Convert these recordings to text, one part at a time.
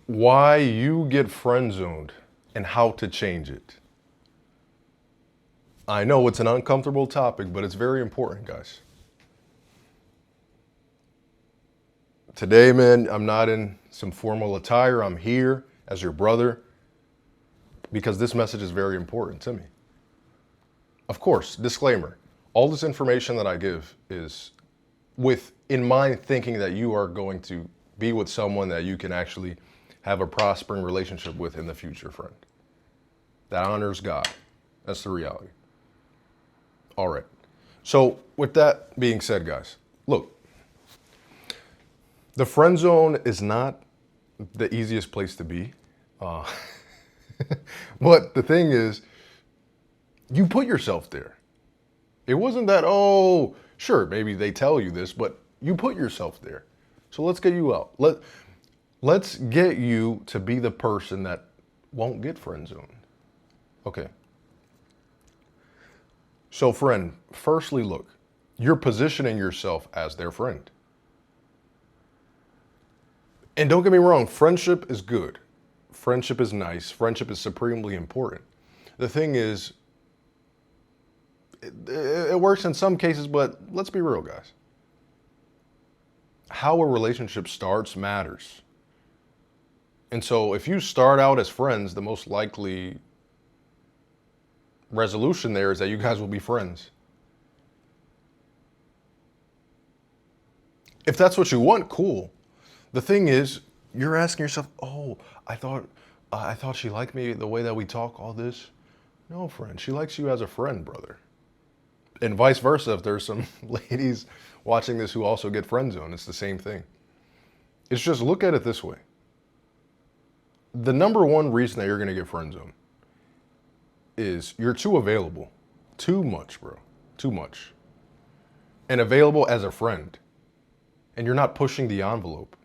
why you get friend zoned and how to change it. I know it's an uncomfortable topic, but it's very important, guys. Today, man, I'm not in some formal attire. I'm here as your brother because this message is very important to me. Of course, disclaimer, all this information that I give is with in mind thinking that you are going to be with someone that you can actually have a prospering relationship with in the future, friend. That honors God. That's the reality. All right. So with that being said, guys, look, the friend zone is not the easiest place to be. But the thing is, you put yourself there. It wasn't that, oh, sure, maybe they tell you this, but you put yourself there. So let's get you out. Let's get you to be the person that won't get friend zoned. Okay. So friend, firstly, look, you're positioning yourself as their friend. And don't get me wrong, friendship is good. Friendship is nice. Friendship is supremely important. The thing is, it works in some cases, but let's be real, guys. How a relationship starts matters. And so if you start out as friends, the most likely resolution there is that you guys will be friends. If that's what you want, cool. The thing is, you're asking yourself, oh, I thought she liked me the way that we talk, all this. No, friend, she likes you as a friend, brother. And vice versa, if there's some ladies watching this who also get friend zoned, it's the same thing. It's just look at it this way. The number one reason that you're going to get friend zoned is you're too available. Too much, bro. Too much. And available as a friend. And you're not pushing the envelope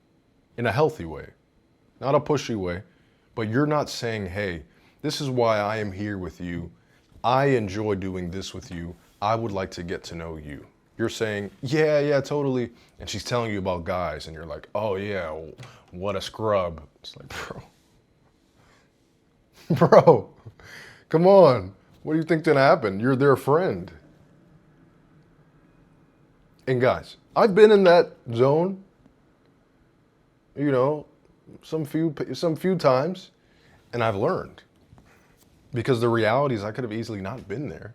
in a healthy way. Not a pushy way, but you're not saying, hey, this is why I am here with you. I enjoy doing this with you. I would like to get to know you. You're saying, yeah, totally. And she's telling you about guys, and you're like, oh yeah, what a scrub. It's like, bro, come on. What do you think's gonna happen? You're their friend. And guys, I've been in that zone, some few times, and I've learned. Because the reality is I could have easily not been there.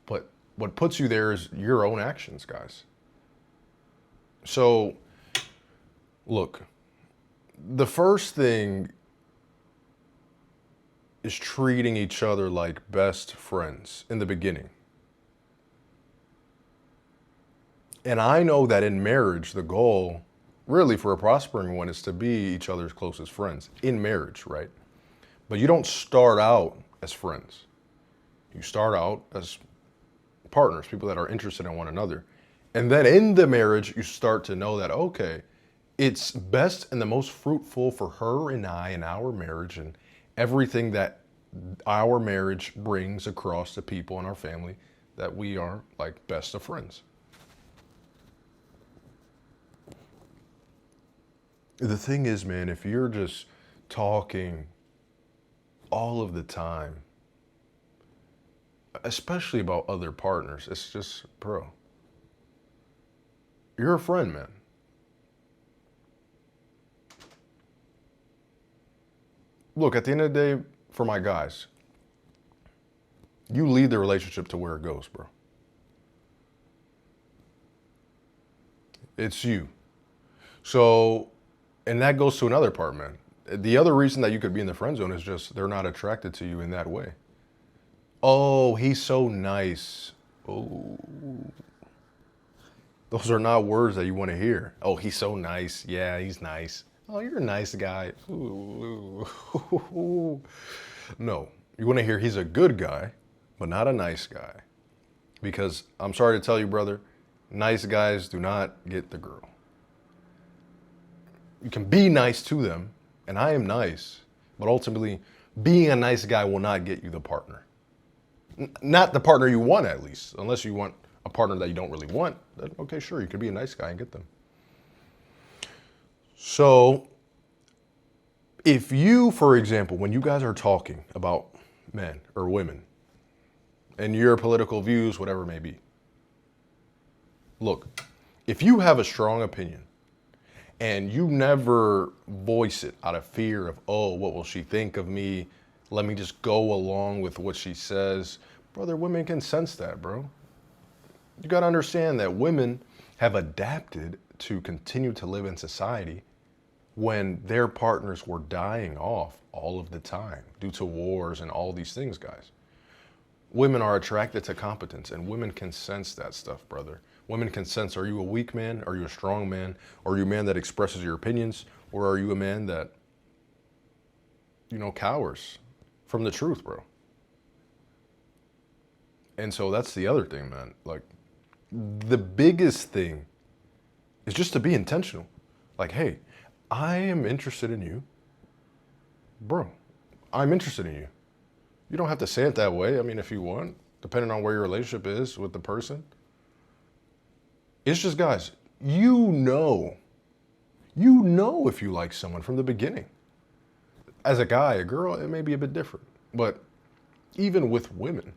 But what puts you there is your own actions, guys. So, look, the first thing is treating each other like best friends in the beginning. And I know that in marriage, the goal, really for a prospering one, is to be each other's closest friends in marriage, right? But you don't start out as friends. You start out as partners, people that are interested in one another. And then in the marriage, you start to know that, okay, it's best and the most fruitful for her and I in our marriage and everything that our marriage brings across to people in our family, that we are like best of friends. The thing is, man, if you're just talking all of the time, especially about other partners, it's just, bro, you're a friend, man. Look, at the end of the day, for my guys, you lead the relationship to where it goes, bro. It's you. So, and that goes to another part, man. The other reason that you could be in the friend zone is just they're not attracted to you in that way. Oh, he's so nice. Oh, those are not words that you want to hear. Oh, he's so nice. Yeah, he's nice. Oh, you're a nice guy. Ooh. No, you want to hear he's a good guy, but not a nice guy. Because I'm sorry to tell you, brother, nice guys do not get the girl. You can be nice to them, and I am nice, but ultimately, being a nice guy will not get you the partner. Not the partner you want, at least, unless you want a partner that you don't really want. Then, okay, sure, you could be a nice guy and get them. So, If you, for example, when you guys are talking about men or women and your political views, whatever it may be, look, if you have a strong opinion and you never voice it out of fear of, oh, what will she think of me? Let me just go along with what she says. Brother, women can sense that, bro. You got to understand that women have adapted to continue to live in society when their partners were dying off all of the time due to wars and all these things, guys. Women are attracted to competence, and women can sense that stuff, brother. Women can sense, are you a weak man? Are you a strong man? Are you a man that expresses your opinions? Or are you a man that, cowers from the truth, bro? And so that's the other thing, man. Like, the biggest thing is just to be intentional. Like, hey, I am interested in you. Bro, I'm interested in you. You don't have to say it that way. I mean, if you want, depending on where your relationship is with the person. It's just, guys, you know if you like someone from the beginning. As a guy, a girl, it may be a bit different. But even with women,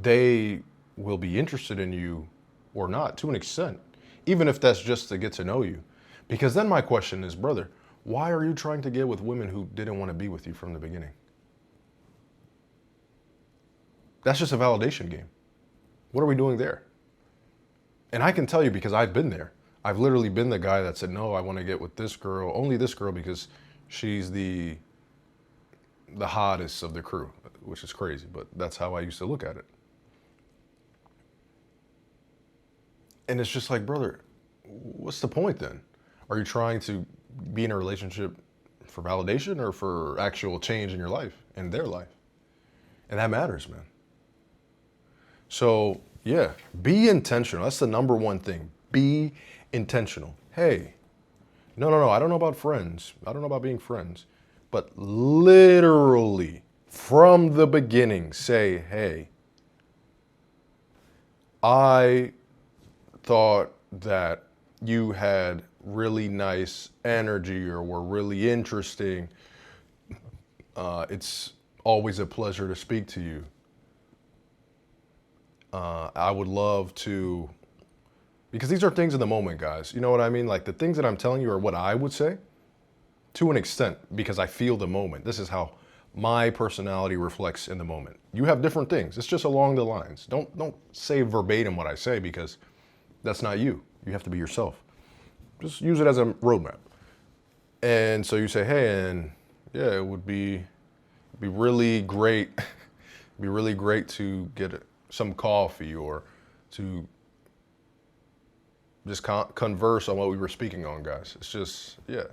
they will be interested in you or not to an extent, even if that's just to get to know you. Because then my question is, brother, why are you trying to get with women who didn't want to be with you from the beginning? That's just a validation game. What are we doing there? And I can tell you because I've been there. I've literally been the guy that said, no, I want to get with this girl, only this girl, because she's the hottest of the crew, which is crazy, but that's how I used to look at it. And it's just like, brother, what's the point then? Are you trying to be in a relationship for validation or for actual change in your life and their life? And that matters, man. So, yeah, be intentional. That's the number one thing. Be intentional. Hey, no, I don't know about friends. I don't know about being friends. But literally, from the beginning, say, hey, I thought that you had really nice energy or were really interesting. It's always a pleasure to speak to you. I would love to, because these are things in the moment, guys. You know what I mean? Like the things that I'm telling you are what I would say to an extent because I feel the moment. This is how my personality reflects in the moment. You have different things. It's just along the lines. Don't say verbatim what I say because that's not you. You have to be yourself. Just use it as a roadmap. And so you say, hey, and yeah, it would be really great. Be really great to get some coffee or to just converse on what we were speaking on, guys. It's just, yeah.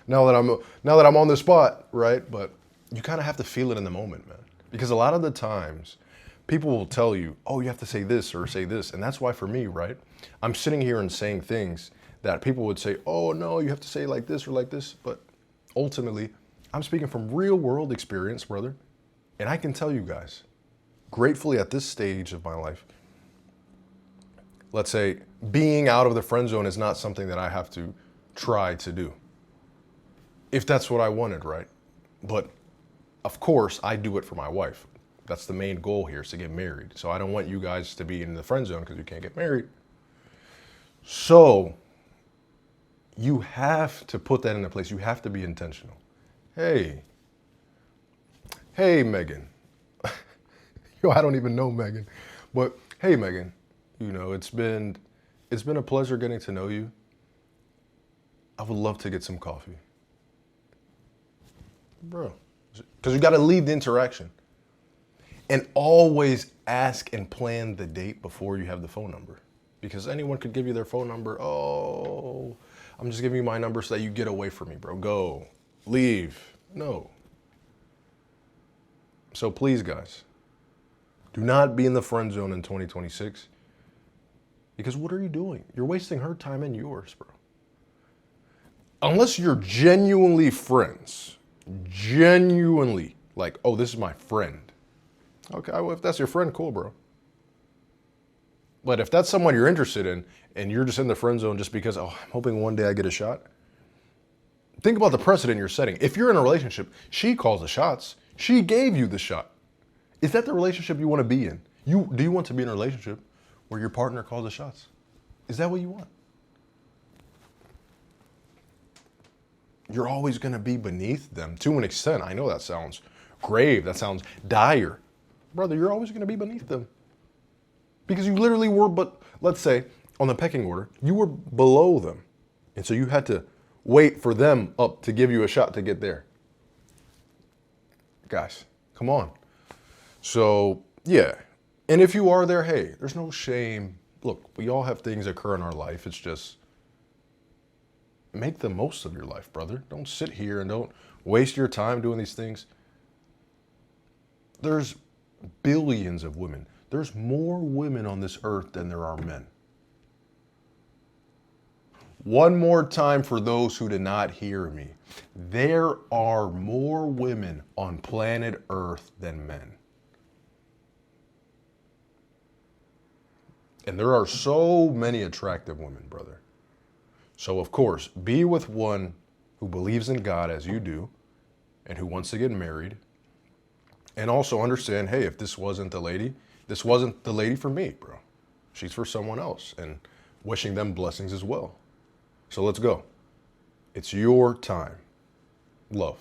Now that I'm on the spot, right? But you kind of have to feel it in the moment, man. Because a lot of the times, people will tell you, oh, you have to say this or say this. And that's why for me, right? I'm sitting here and saying things that people would say, oh, no, you have to say like this or like this. But ultimately, I'm speaking from real world experience, brother. And I can tell you guys, gratefully at this stage of my life, let's say being out of the friend zone is not something that I have to try to do. If that's what I wanted, right? But of course, I do it for my wife. That's the main goal here, is to get married. So I don't want you guys to be in the friend zone because you can't get married. So you have to put that into place. You have to be intentional. Hey, Megan. Yo, I don't even know Megan. But hey, Megan, it's been a pleasure getting to know you. I would love to get some coffee. Bro, because you got to lead the interaction. And always ask and plan the date before you have the phone number. Because anyone could give you their phone number. Oh, I'm just giving you my number so that you get away from me, bro. Go, leave. No. So please, guys, do not be in the friend zone in 2026. Because what are you doing? You're wasting her time and yours, bro. Unless you're genuinely friends. Genuinely. Like, oh, this is my friend. Okay, well, if that's your friend, cool, bro. But if that's someone you're interested in and you're just in the friend zone just because, oh, I'm hoping one day I get a shot, Think about the precedent you're setting. If you're in a relationship, she calls the shots. She gave you the shot. Is that the relationship you want to be in? Do you want to be in a relationship where your partner calls the shots? Is that what you want? You're always going to be beneath them to an extent. I know that sounds grave. That sounds dire. Brother, you're always going to be beneath them. Because you literally were, but let's say on the pecking order, you were below them. And so you had to wait for them up to give you a shot to get there. Guys, come on. So, yeah. And if you are there, hey, there's no shame. Look, we all have things occur in our life. It's just make the most of your life, brother. Don't sit here and don't waste your time doing these things. There's billions of women. There's more women on this earth than there are men. One more time for those who did not hear me. There are more women on planet Earth than men. And there are so many attractive women, brother. So, of course, be with one who believes in God as you do and who wants to get married. And also understand, hey, if this wasn't the lady for me, bro. She's for someone else, and wishing them blessings as well. So let's go. It's your time. Love.